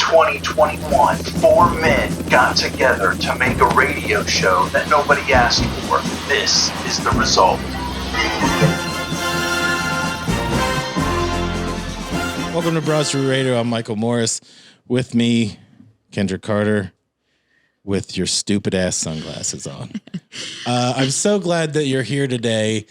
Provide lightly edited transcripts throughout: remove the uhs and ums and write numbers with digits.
2021, 4 men got together to make a radio show that nobody asked for. This is the result. Welcome to Broad Street Radio. I'm Michael Morris. With me, Kendra Carter, with your stupid ass sunglasses on. I'm so glad that you're here today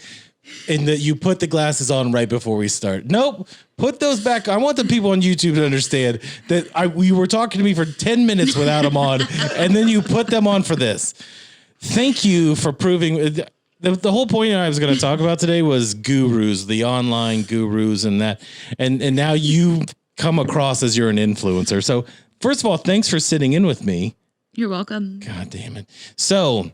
and that you put the glasses on right before we start. Nope. Put those back. I want the people on YouTube to understand that you were talking to me for 10 minutes without them on, and then you put them on for this. Thank you for proving. The whole point I was going to talk about today was gurus, the online gurus, and that, and now you come across as you're an influencer. So first of all, thanks for sitting in with me. You're welcome. God damn it. So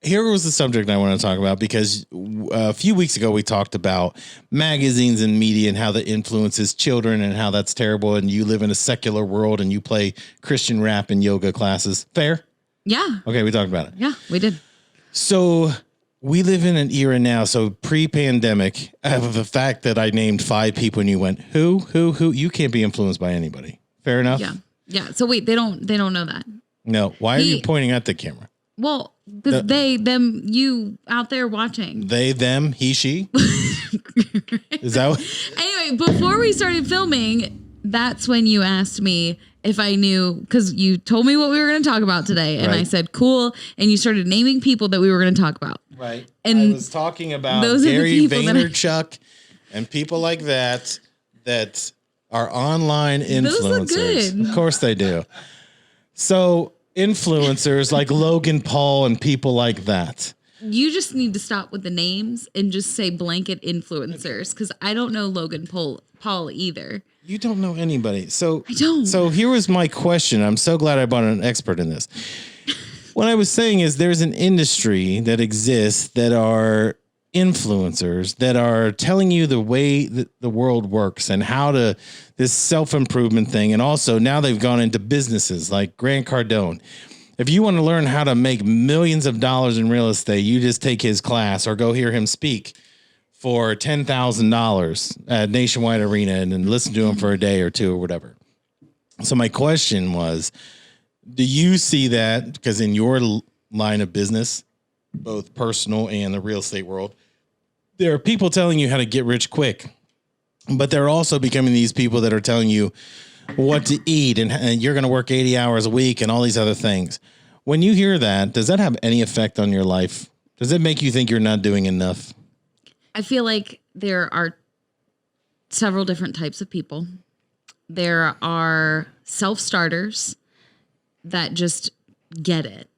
here was the subject I want to talk about, because a few weeks ago we talked about magazines and media and how that influences children and how that's terrible. And you live in a secular world and you play Christian rap and yoga classes. Fair? Yeah. Okay, we talked about it. Yeah, we did. So we live in an era now. So pre-pandemic, of the fact that I named 5 people and you went, who, you can't be influenced by anybody. Fair enough? Yeah. Yeah. So wait, they don't know that. No. Why are you pointing at the camera? Well, because they, them, you out there watching. They, them, he, she. Is that what? Anyway, before we started filming, that's when you asked me if I knew, because you told me what we were going to talk about today. And right. I said, cool. And you started naming people that we were going to talk about. Right. And I was talking about Gary Vaynerchuk and people like that are online influencers. Those look good. Of course they do. So influencers like Logan Paul and people like that. You just need to stop with the names and just say blanket influencers, because I don't know Logan Paul either. You don't know anybody. So I don't. So here was my question. I'm so glad I brought an expert in this. What I was saying is there's an industry that exists that are influencers that are telling you the way that the world works and how to this self-improvement thing. And also now they've gone into businesses like Grant Cardone. If you want to learn how to make millions of dollars in real estate, you just take his class or go hear him speak for $10,000 at Nationwide Arena and then listen to him for a day or two or whatever. So my question was, do you see that? Because in your line of business, both personal and the real estate world, there are people telling you how to get rich quick, but they're also becoming these people that are telling you what to eat and you're going to work 80 hours a week and all these other things. When you hear that, does that have any effect on your life? Does it make you think you're not doing enough? I feel like there are several different types of people. There are self-starters that just get it.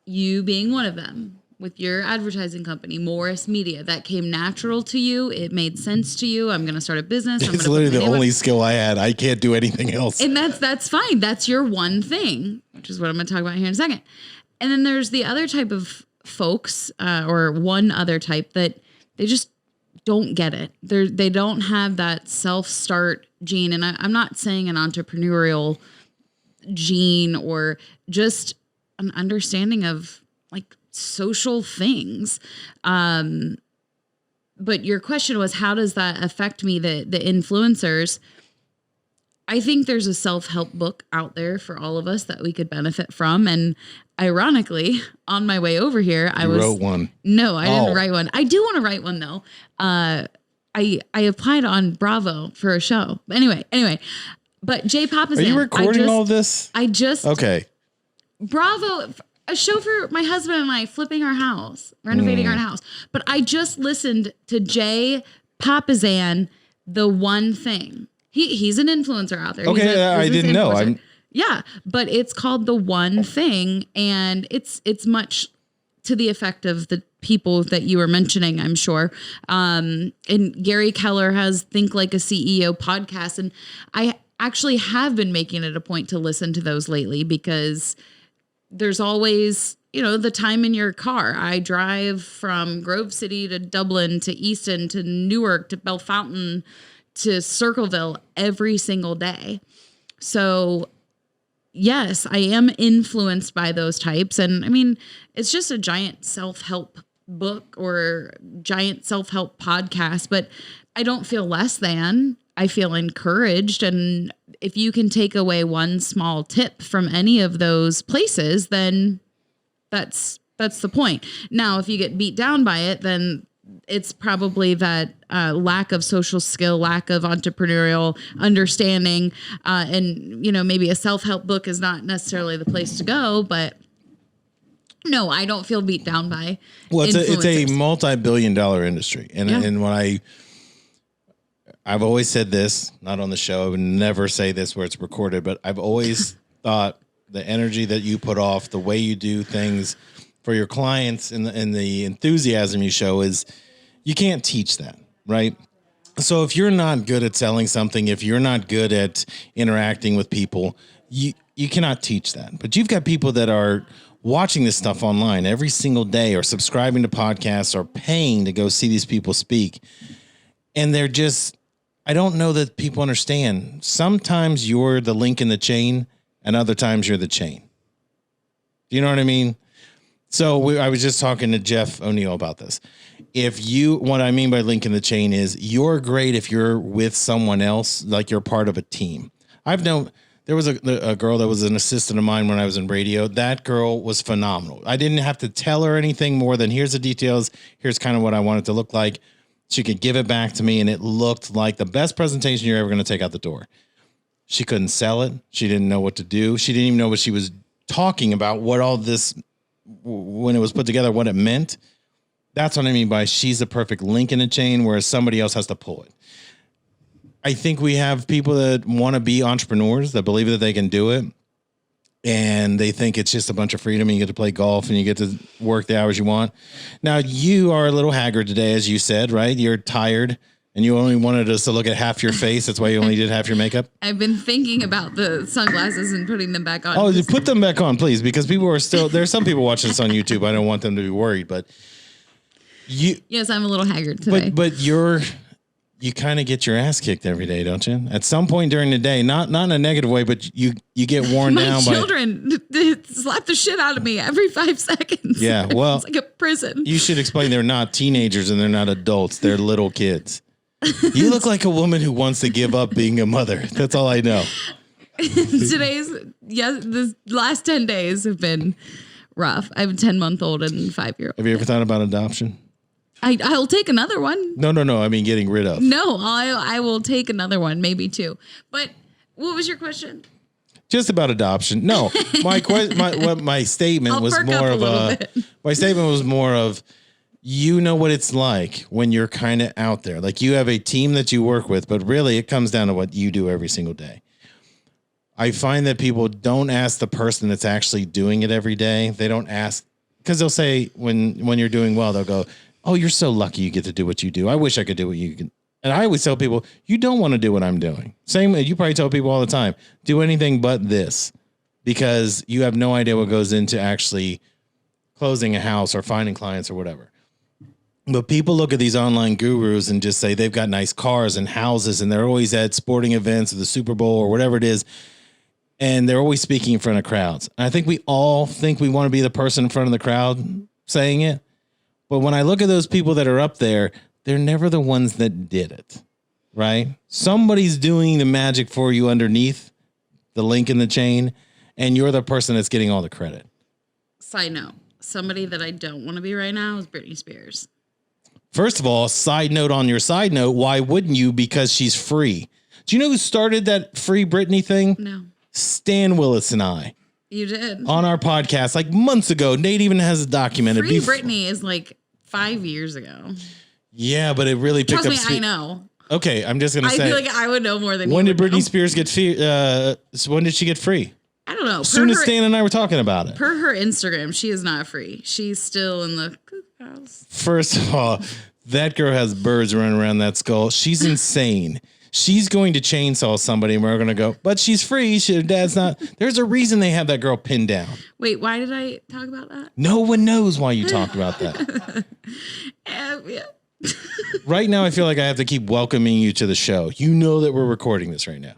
You being one of them with your advertising company, Morris Media, that came natural to you. It made sense to you. I'm going to start a business. It's literally the only skill I had. I can't do anything else. And that's fine. That's your one thing, which is what I'm going to talk about here in a second. And then there's the other type of folks, or one other type that they just don't get it. They don't have that self-start gene. And I'm not saying an entrepreneurial gene or just an understanding of like social things. But your question was, how does that affect me, the influencers? I think there's a self-help book out there for all of us that we could benefit from. And ironically, on my way over here, I wrote one. No, I didn't write one. I do want to write one though. I applied on Bravo for a show. Anyway, but Jay Papazan. Are you recording all this? Okay. Bravo, a show for my husband and I, flipping our house, renovating our house. But I just listened to Jay Papazan, The One Thing. He's an influencer out there. Okay, I didn't know. Yeah, but it's called The One Thing, and it's much to the effect of the people that you were mentioning, I'm sure. And Gary Keller has Think Like a CEO podcast, and I actually have been making it a point to listen to those lately because there's always, the time in your car. I drive from Grove City to Dublin to Easton to Newark to Bellefontaine to Circleville every single day. So yes, I am influenced by those types. And I mean, it's just a giant self-help book or giant self-help podcast, but I don't feel less than. I feel encouraged. And if you can take away one small tip from any of those places, then that's the point. Now, if you get beat down by it, then it's probably that lack of social skill, lack of entrepreneurial understanding, and maybe a self-help book is not necessarily the place to go. But no, I don't feel beat down by. Well, it's a multi-billion-dollar industry, and Yeah. and when I've always said this, not on the show, I would never say this where it's recorded, but I've always thought the energy that you put off, the way you do things for your clients, and the enthusiasm you show is you can't teach that, right? So if you're not good at selling something, if you're not good at interacting with people, you cannot teach that. But you've got people that are watching this stuff online every single day, or subscribing to podcasts, or paying to go see these people speak. And they're just, I don't know that people understand. Sometimes you're the link in the chain, and other times you're the chain. Do you know what I mean? So I was just talking to Jeff O'Neill about this. What I mean by link in the chain is you're great if you're with someone else, like you're part of a team. There was a girl that was an assistant of mine when I was in radio. That girl was phenomenal. I didn't have to tell her anything more than here's the details. Here's kind of what I want it to look like. She could give it back to me, and it looked like the best presentation you're ever going to take out the door. She couldn't sell it. She didn't know what to do. She didn't even know what she was talking about, what all this, when it was put together, what it meant. That's what I mean by she's the perfect link in the chain, whereas somebody else has to pull it. I think we have people that want to be entrepreneurs, that believe that they can do it, and they think it's just a bunch of freedom, and you get to play golf and you get to work the hours you want. Now, you are a little haggard today, as you said, right? You're tired, and you only wanted us to look at half your face. That's why you only did half your makeup. I've been thinking about the sunglasses and putting them back on. Oh, put them back on, please, because there's some people watching this on YouTube. I don't want them to be worried, but yes, I'm a little haggard today. But you kind of get your ass kicked every day, don't you? At some point during the day, not in a negative way, but you get worn down by. My children slap the shit out of me every 5 seconds. Yeah, well, it's like a prison. You should explain they're not teenagers and they're not adults. They're little kids. You look like a woman who wants to give up being a mother. That's all I know. The last 10 days have been rough. I have a 10-month-old and 5-year-old. Have you ever thought about adoption? I'll take another one. No. I mean, getting rid of. No, I will take another one, maybe 2. But what was your question? Just about adoption. No, my statement was more of my statement was more of, you know what it's like when you're kind of out there. Like, you have a team that you work with, but really it comes down to what you do every single day. I find that people don't ask the person that's actually doing it every day. They don't ask, because they'll say when you're doing well, they'll go, "Oh, you're so lucky you get to do what you do. I wish I could do what you can." And I always tell people, you don't want to do what I'm doing. Same, you probably tell people all the time, do anything but this, because you have no idea what goes into actually closing a house or finding clients or whatever. But people look at these online gurus and just say they've got nice cars and houses, and they're always at sporting events or the Super Bowl or whatever it is. And they're always speaking in front of crowds. And I think we all think we want to be the person in front of the crowd saying it. But when I look at those people that are up there, they're never the ones that did it, right? Somebody's doing the magic for you underneath the link in the chain, and you're the person that's getting all the credit. Side note, somebody that I don't want to be right now is Britney Spears. First of all, side note on your side note, why wouldn't you? Because she's free. Do you know who started that free Britney thing? No. Stan Willis and I. You did. On our podcast, like months ago. Nate even has it documented. Free Britney is like 5 years ago. Yeah, but it really picked up. Trust me, I know. Okay, I'm just going to say. I feel like I would know more than you. When did Britney Spears get free? When did she get free? I don't know. As soon as Stan and I were talking about it. Per her Instagram, she is not free. She's still in the house. First of all, that girl has birds running around that skull. She's insane. She's going to chainsaw somebody, and we're going to go, but she's free. Her dad's not. There's a reason they have that girl pinned down. Wait, why did I talk about that? No one knows why you talked about that. Yeah. Right now, I feel like I have to keep welcoming you to the show. You know that we're recording this right now.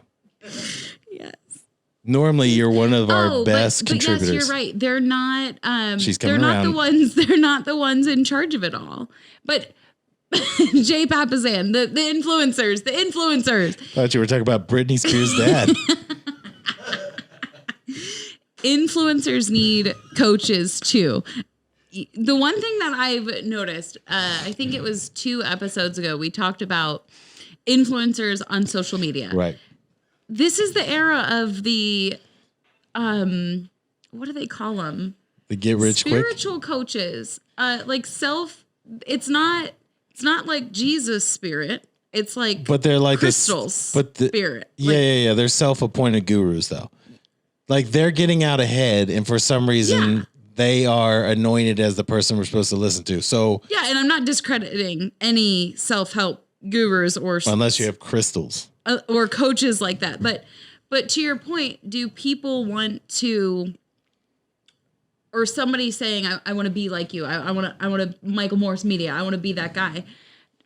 Yes. Normally, you're one of our best contributors. But yes, you're right. They're not. She's coming they're not around. the ones. They're not the ones in charge of it all. But Jay Papazan, the influencers, Thought you were talking about Britney Spears' dad. Influencers need coaches too. The one thing that I've noticed, I think it was 2 episodes ago, we talked about influencers on social media. Right. This is the era of the, what do they call them? The get rich quick. Spiritual coaches. It's not like Jesus spirit. It's like, but they're like crystals, spirit. Yeah. They're self-appointed gurus though. Like they're getting out ahead, and for some reason they are anointed as the person we're supposed to listen to. So yeah, and I'm not discrediting any self-help gurus or unless you have crystals or coaches like that. But to your point, do people want to, or somebody saying, I want to be like you. I want to Michael Morris Media. I want to be that guy.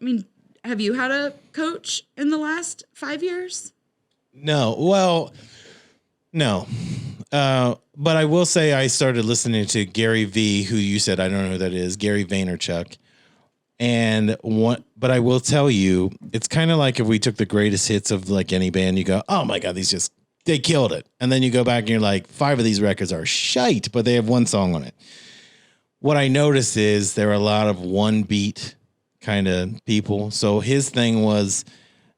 I mean, have you had a coach in the last 5 years? No. Well, no. But I will say I started listening to Gary V, who you said, I don't know who that is, Gary Vaynerchuk. But I will tell you, it's kind of like if we took the greatest hits of like any band, you go, oh my God, they killed it. And then you go back and you're like, 5 of these records are shite, but they have 1 song on it. What I noticed is there are a lot of one beat kind of people. So his thing was,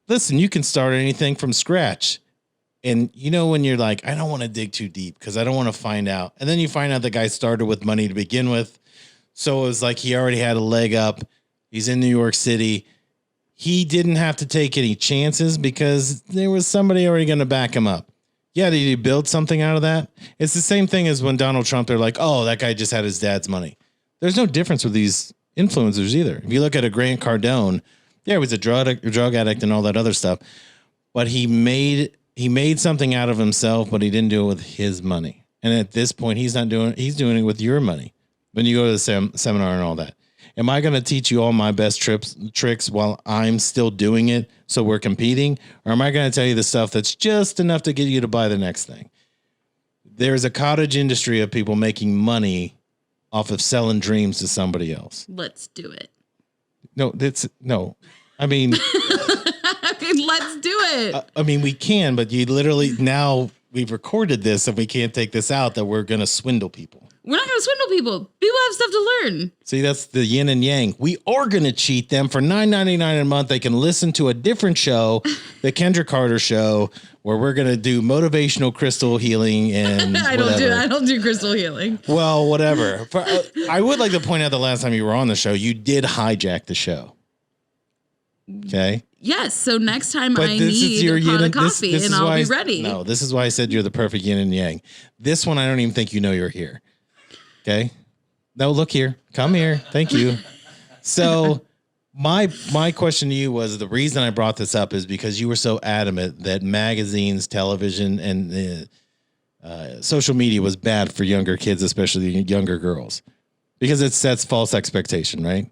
listen, you can start anything from scratch. And you know, when you're like, I don't want to dig too deep because I don't want to find out. And then you find out the guy started with money to begin with. So it was like he already had a leg up. He's in New York City. He didn't have to take any chances because there was somebody already going to back him up. Yeah, did he build something out of that? It's the same thing as when Donald Trump, they're like, oh, that guy just had his dad's money. There's no difference with these influencers either. If you look at a Grant Cardone, yeah, he was a drug addict and all that other stuff. But he made something out of himself, but he didn't do it with his money. And at this point, he's doing it with your money. When you go to the seminar and all that. Am I going to teach you all my best tricks while I'm still doing it so we're competing? Or am I going to tell you the stuff that's just enough to get you to buy the next thing? There's a cottage industry of people making money off of selling dreams to somebody else. Let's do it. No. I mean... let's do it. I mean, we can, but you literally, now we've recorded this and we can't take this out that we're going to swindle people. We're not going to swindle people. People have stuff to learn. See, that's the yin and yang. We are going to cheat them for $9.99 a month. They can listen to a different show, the Kendra Carter show, where we're going to do motivational crystal healing and I don't do crystal healing. Well, whatever. I would like to point out the last time you were on the show, you did hijack the show. Okay. Yes. So next time I need a pot of coffee and I'll be ready. No, this is why I said you're the perfect yin and yang. This one, I don't even think you know you're here. Okay. No, look here. Come here. Thank you. So my question to you was, the reason I brought this up is because you were so adamant that magazines, television, and social media was bad for younger kids, especially younger girls, because it sets false expectation, right?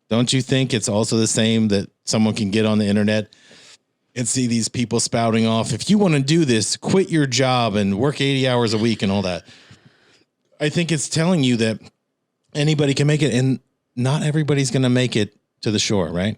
Don't you think it's also the same that someone can get on the internet and see these people spouting off, if you want to do this, quit your job and work 80 hours a week and all that? I think it's telling you that anybody can make it, and not everybody's going to make it to the shore, right?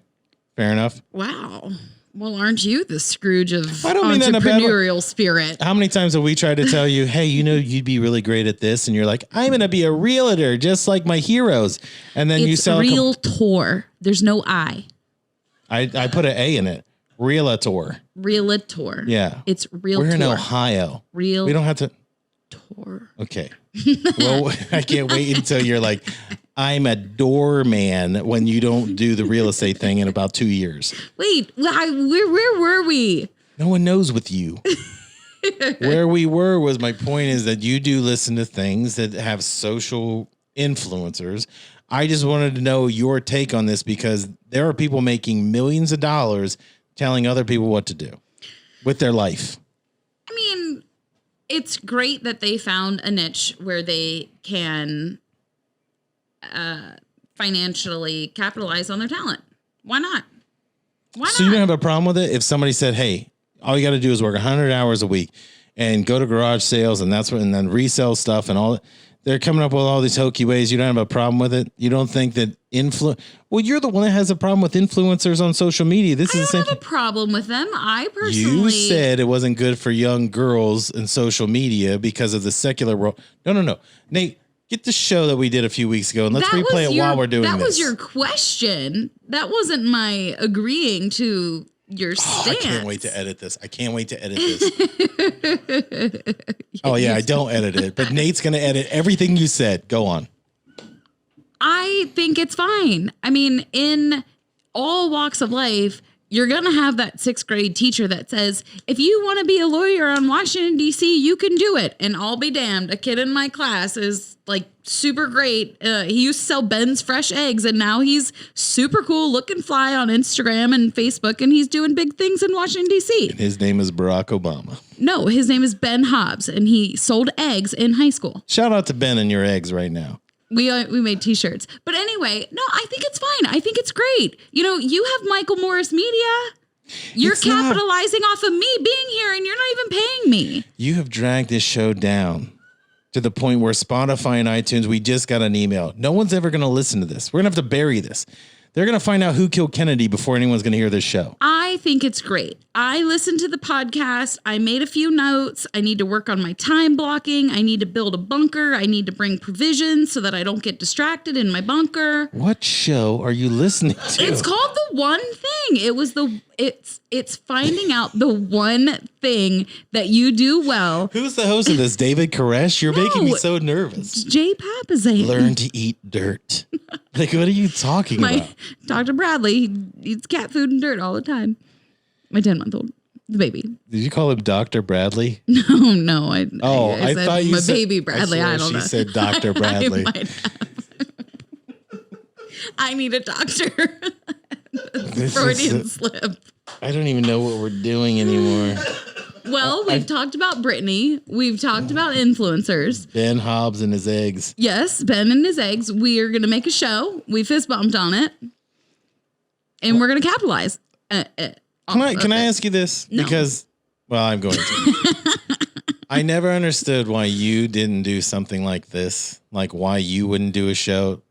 Fair enough. Wow. Well, aren't you the Scrooge of entrepreneurial spirit? How many times have we tried to tell you, hey, you know, you'd be really great at this, and you're like, I'm going to be a realtor just like my heroes, and then you sell realtor. There's no I. I put an A in it. Realtor. Yeah. It's realtor. We're in Ohio. We don't have to. Okay. Well, I can't wait until you're like, I'm a doorman when you don't do the real estate thing in about 2 years. Wait, where were we? No one knows with you. Where we were was, my point is that you do listen to things that have social influencers. I just wanted to know your take on this, because there are people making millions of dollars telling other people what to do with their life. I mean, it's great that they found a niche where they can financially capitalize on their talent. Why not? So you don't have a problem with it if somebody said, hey, all you got to do is work 100 hours a week, and go to garage sales, and that's what, and then resell stuff and all. They're coming up with all these hokey ways. You don't have a problem with it. You don't think that well, you're the one that has a problem with influencers on social media. This is the same. I don't have a problem with them. I personally. You said it wasn't good for young girls in social media because of the secular world. No. Nate, get the show that we did a few weeks ago and let's replay it while we're doing this. That was your question. That wasn't my agreeing to your stance. I can't wait to edit this. Oh, yeah, I don't edit it. But Nate's going to edit everything you said. Go on. I think it's fine. I mean, in all walks of life, you're going to have that 6th grade teacher that says, if you want to be a lawyer on Washington, D.C., you can do it. And I'll be damned. A kid in my class is like super great. He used to sell Ben's fresh eggs, and now he's super cool, looking fly on Instagram and Facebook, and he's doing big things in Washington, D.C. And his name is Barack Obama. No, his name is Ben Hobbs, and he sold eggs in high school. Shout out to Ben and your eggs right now. We made t-shirts. But anyway, no, I think it's fine. I think it's great. You know, you have Michael Morris Media. You're capitalizing off of me being here, and you're not even paying me. You have dragged this show down to the point where Spotify and iTunes, we just got an email. No one's ever going to listen to this. We're going to have to bury this. They're going to find out who killed Kennedy before anyone's going to hear this show. I think it's great. I listened to the podcast. I made a few notes. I need to work on my time blocking. I need to build a bunker. I need to bring provisions so that I don't get distracted in my bunker. What show are you listening to? It's called The One Thing. It's finding out the one thing that you do well. Who's the host of this? David Koresh? You're making me so nervous. Jay Papasan. Learn to eat dirt. Like, what are you talking about? Dr. Bradley, he eats cat food and dirt all the time. My 10-month-old, the baby. Did you call him Dr. Bradley? No. I thought you said baby Bradley. I don't know. She said Dr. Bradley. I might have. I need a doctor. Freudian slip. I don't even know what we're doing anymore. Well, we've talked about Brittany. We've talked about influencers. Ben Hobbs and his eggs. Yes, Ben and his eggs. We are going to make a show. We fist bumped on it. And we're going to capitalize. Can I ask you this? No. Because, well, I'm going to. I never understood why you didn't do something like this. Like why you wouldn't do a show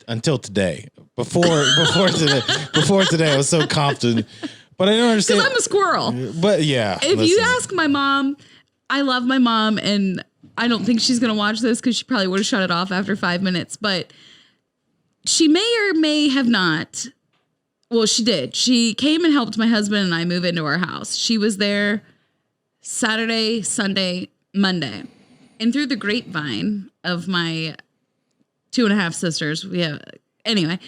until today. Before today, I was so confident. But I don't understand. Because I'm a squirrel. But yeah. If you ask my mom, I love my mom, and I don't think she's going to watch this because she probably would have shut it off after 5 minutes. But she may or may have not. Well, she did. She came and helped my husband and I move into our house. She was there Saturday, Sunday, Monday. And through the grapevine of my 2.5 sisters, anyway,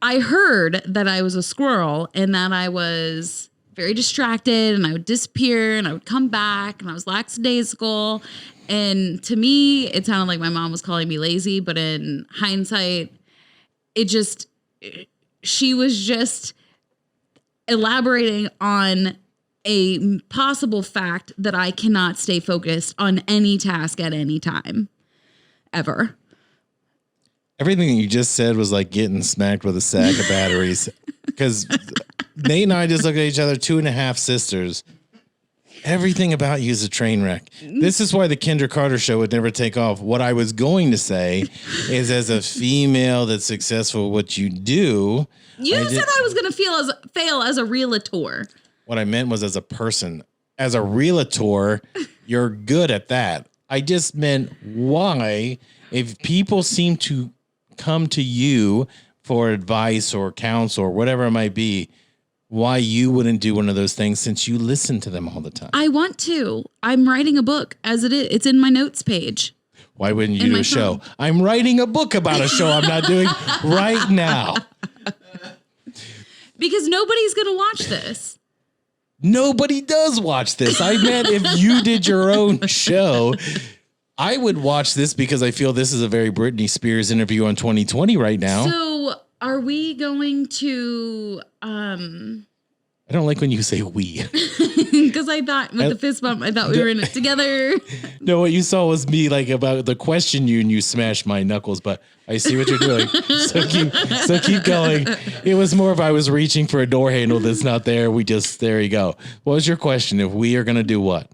I heard that I was a squirrel and that I was very distracted and I would disappear and I would come back and I was lackadaisical. And to me, it sounded like my mom was calling me lazy, but in hindsight, she was just elaborating on a possible fact that I cannot stay focused on any task at any time, ever. Everything you just said was like getting smacked with a sack of batteries. Because Nate and I just looked at each other, 2.5 sisters. Everything about you is a train wreck. This is why the Kendra Carter show would never take off. What I was going to say is, as a female that's successful, what you do. You said I was going to fail as a realtor. What I meant was as a person. As a realtor, you're good at that. I just meant why, if people seem to come to you for advice or counsel or whatever it might be, why you wouldn't do one of those things since you listen to them all the time. I want to. I'm writing a book as it is. It's in my notes page. Why wouldn't you do a show? I'm writing a book about a show I'm not doing right now. Because nobody's going to watch this. Nobody does watch this. I meant if you did your own show, I would watch this because I feel this is a very Britney Spears interview on 2020 right now. So are we going to... I don't like when you say we. Because I thought with the fist bump, I thought we were in it together. No, what you saw was me like about the question you and you smashed my knuckles, but I see what you're doing. So keep going. It was more of I was reaching for a door handle that's not there. There you go. What was your question? If we are going to do what?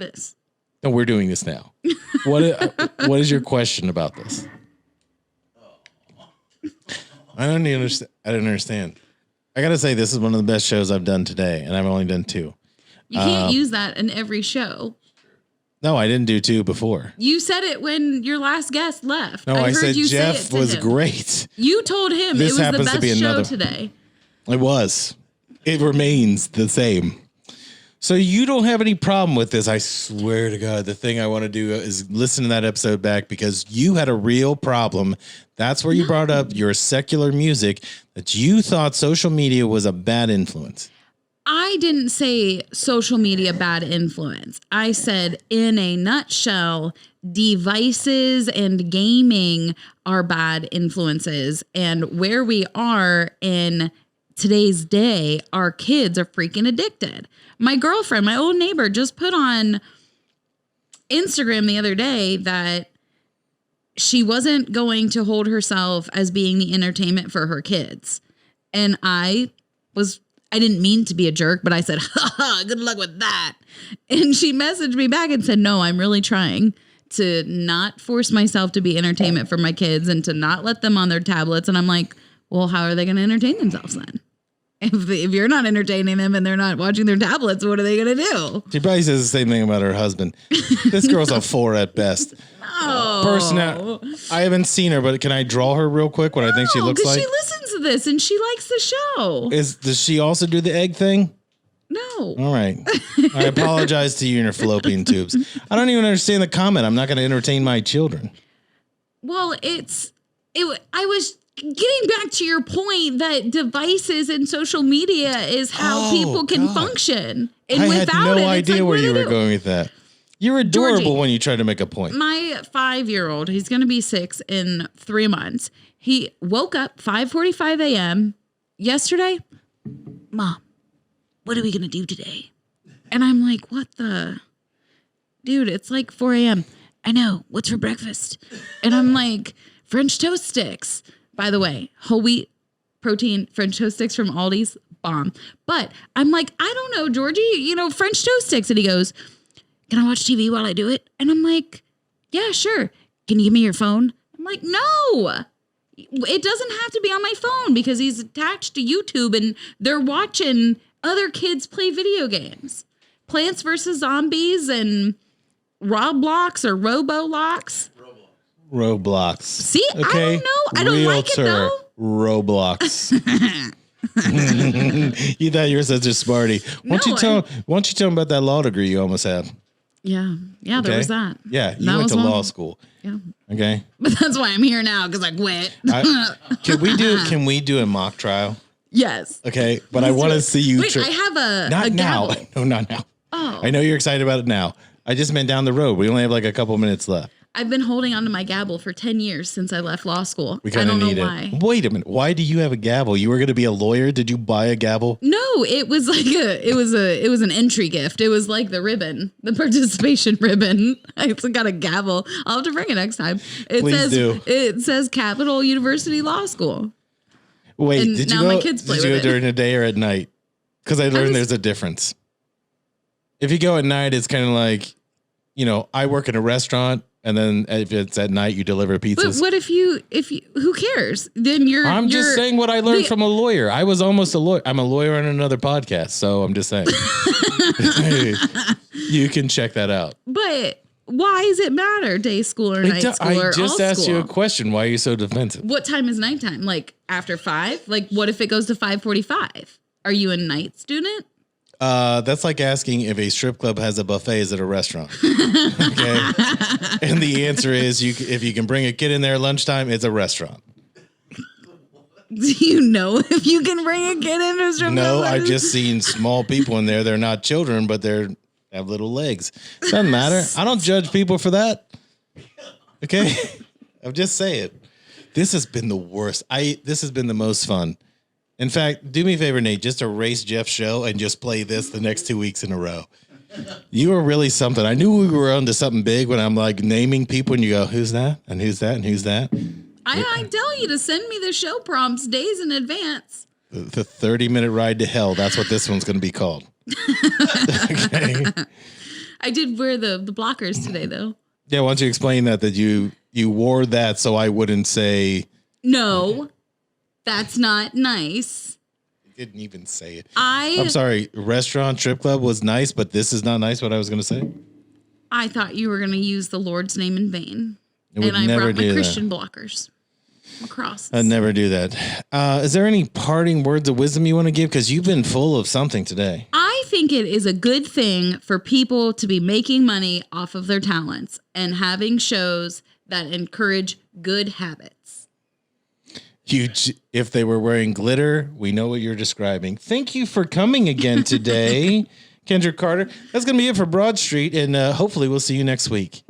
this. No, we're doing this now. What is your question about this? I don't understand. I don't understand. I got to say, this is one of the best shows I've done today, and I've only done 2. You can't use that in every show. No, I didn't do 2 before. You said it when your last guest left. No, I said you Jeff was great. You told him This it was the happens to best be show another- today. It was. It remains the same. So you don't have any problem with this. I swear to God, the thing I want to do is listen to that episode back because you had a real problem. That's where you brought up your secular music, that you thought social media was a bad influence. I didn't say social media bad influence. I said, in a nutshell, devices and gaming are bad influences. And where we are in today's day, our kids are freaking addicted. My girlfriend, my old neighbor, just put on Instagram the other day that she wasn't going to hold herself as being the entertainment for her kids. And I didn't mean to be a jerk, but I said, ha, good luck with that. And she messaged me back and said, no, I'm really trying to not force myself to be entertainment for my kids and to not let them on their tablets. And I'm like, well, how are they going to entertain themselves then? If you're not entertaining them and they're not watching their tablets, what are they going to do? She probably says the same thing about her husband. This girl's a 4 at best. No. I haven't seen her, but can I draw her real quick? What I think she looks like? She listens to this and she likes the show. Does she also do the egg thing? No. All right. I apologize to you and your fallopian tubes. I don't even understand the comment. I'm not going to entertain my children. Well, I was getting back to your point that devices and social media is how people can function. And I had no idea where you were going. going with that. You're adorable Georgie, when you try to make a point. My 5-year-old, he's going to be 6 in 3 months. He woke up 5:45 a.m. yesterday. Mom, what are we going to do today? And I'm like, what the? Dude, it's like 4 a.m. I know. What's for breakfast? And I'm like, French toast sticks. By the way, whole wheat protein French toast sticks from Aldi's, bomb. But I'm like, I don't know, Georgie, French toast sticks. And he goes, can I watch TV while I do it? And I'm like, yeah, sure. Can you give me your phone? I'm like, no, it doesn't have to be on my phone because he's attached to YouTube and they're watching other kids play video games. Plants vs. Zombies and Roblox or Robolox. Roblox. See, okay. I don't know. I don't like it though. Roblox. You thought you were such a smarty. Why don't you tell him about that law degree you almost had? Yeah. Yeah, okay. There was that. Yeah, you went to law school. Yeah. Okay. But that's why I'm here now, because I quit. Can we do a mock trial? Yes. Okay, but I want to see you. Wait, I have not a now. gavel. No, not now. Oh. I know you're excited about it now. I just meant down the road. We only have like a couple minutes left. I've been holding onto my gavel for 10 years since I left law school. We kind of need why. it. Wait a minute. Why do you have a gavel? You were going to be a lawyer. Did you buy a gavel? No, it was like it was an entry gift. It was like the ribbon, the participation ribbon. I got a gavel. I'll have to bring it next time. It says Capital University Law School. Wait, and did you my kids play did you with go it. during the day or at night? Because I learned there's a difference. If you go at night, it's kind of like, I work in a restaurant. And then if it's at night, you deliver pizzas. But what if you, who cares? Then I'm just saying what I learned from a lawyer. I was almost a lawyer. I'm a lawyer on another podcast. So I'm just saying. You can check that out. But why does it matter? Day school or night school or I just all asked school? you a question. Why are you so defensive? What time is nighttime? Like after 5? Like what if it goes to 5:45? Are you a night student? That's like asking if a strip club has a buffet at a restaurant. Okay. And the answer is if you can bring a kid in there at lunchtime, it's a restaurant. Do you know if you can bring a kid in a strip club? No, I've just seen small people in there. They're not children, but they have little legs. Doesn't matter. I don't judge people for that. Okay. I'm just saying. This has been the worst. This has been the most fun. In fact, do me a favor, Nate, just erase Jeff's show and just play this the next 2 weeks in a row. You are really something. I knew we were onto something big when I'm like naming people and you go, who's that? And who's that? And who's that? I tell you to send me the show prompts days in advance. The 30-minute ride to hell. That's what this one's going to be called. Okay. I did wear the blockers today, though. Yeah, why don't you explain that you wore that so I wouldn't say. No, that's not nice. You didn't even say it. I'm sorry. Restaurant strip club was nice, but this is not nice. What I was going to say. I thought you were going to use the Lord's name in vain, And I brought my Christian blockers. Across. I'd never do that. Is there any parting words of wisdom you want to give? Because you've been full of something today. I think it is a good thing for people to be making money off of their talents and having shows that encourage good habits. If they were wearing glitter, we know what you're describing. Thank you for coming again today, Kendra Carter. That's going to be it for Broad Street, and hopefully we'll see you next week.